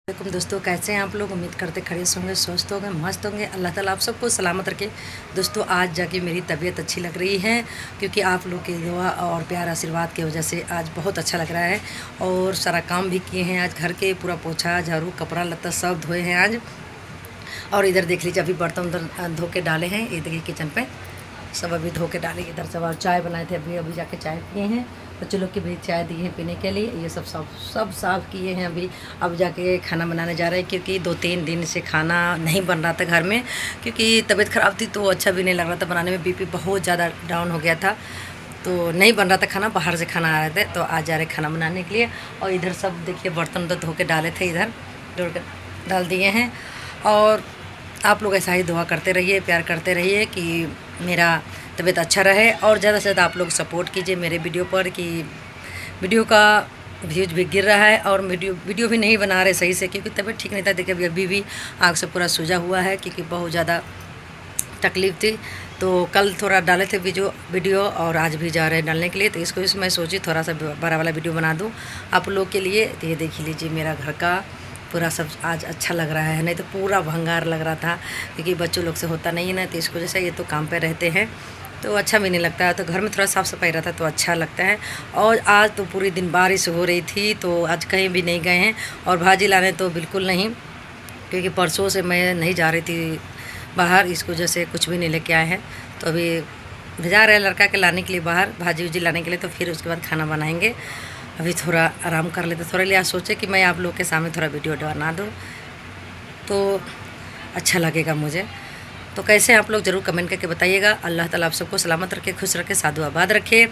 वालेकुम दोस्तों, कैसे हैं आप लोग। उम्मीद करते खड़े होंगे, स्वस्थ होंगे, मस्त होंगे। अल्लाह ताला आप सबको सलामत रखे। दोस्तों आज जाके मेरी तबीयत अच्छी लग रही है क्योंकि आप लोग की दुआ और प्यार आशीर्वाद की वजह से आज बहुत अच्छा लग रहा है। और सारा काम भी किए हैं आज घर के, पूरा पोछा झाड़ू कपड़ा लत्ता सब धोए हैं आज। और इधर देख लीजिए, अभी बर्तन उधर धो के डाले हैं। ये देखिए किचन पे सब अभी धो के डाले। इधर सब और चाय बनाए थे, अभी अभी जाके चाय पिए हैं। बच्चों लोग की भी चाय दी है पीने के लिए। ये सब साफ़ किए हैं अभी। अब जाके खाना बनाने जा रहे हैं क्योंकि 2-3 दिन से खाना नहीं बन रहा था घर में, क्योंकि तबीयत ख़राब थी तो अच्छा भी नहीं लग रहा था बनाने में। बीपी बहुत ज़्यादा डाउन हो गया था तो नहीं बन रहा था खाना, बाहर से खाना आ रहे थे। तो आज जा रहे खाना बनाने के लिए। और इधर सब देखिए बर्तन उधर धो के डाले थे, इधर जोड़ कर डाल दिए हैं। और आप लोग ऐसा ही दुआ करते रहिए, प्यार करते रहिए कि मेरा तबीयत अच्छा रहे। और ज़्यादा से ज़्यादा आप लोग सपोर्ट कीजिए मेरे वीडियो पर कि वीडियो का व्यूज़ भी गिर रहा है और वीडियो भी नहीं बना रहे सही से, क्योंकि तबीयत ठीक नहीं था। देखिए अभी भी आँख से पूरा सूजा हुआ है क्योंकि बहुत ज़्यादा तकलीफ़ थी। तो कल थोड़ा डाले थे वीडियो और आज भी जा रहे हैं डालने के लिए। तो इसको मैं सोची थोड़ा सा बड़ा वाला वीडियो बना दूँ आप लोग के लिए। तो ये देख लीजिए मेरा घर का पूरा सब आज अच्छा लग रहा है, नहीं तो पूरा भंगार लग रहा था क्योंकि बच्चों लोग से होता नहीं है ना। तो इसको जैसे ये तो काम पे रहते हैं तो अच्छा भी नहीं लगता है। तो घर में थोड़ा साफ़ सफाई रहता तो अच्छा लगता है। और आज तो पूरी दिन बारिश हो रही थी तो आज कहीं भी नहीं गए हैं। और भाजी लाने तो बिल्कुल नहीं, क्योंकि परसों से मैं नहीं जा रही थी बाहर, इस वजह से कुछ भी नहीं लेके आए हैं। तो अभी भेजा रहे लड़का के लाने के लिए बाहर भाजी उजी लाने के लिए। तो फिर उसके बाद खाना बनाएंगे। अभी थोड़ा आराम कर लेते, थोड़े लिए आज सोचे कि मैं आप लोग के सामने थोड़ा वीडियो बना दूँ तो अच्छा लगेगा मुझे। तो कैसे आप लोग ज़रूर कमेंट करके बताइएगा। अल्लाह ताला आप सबको सलामत रखे, खुश रखे, सादु आबाद रखे।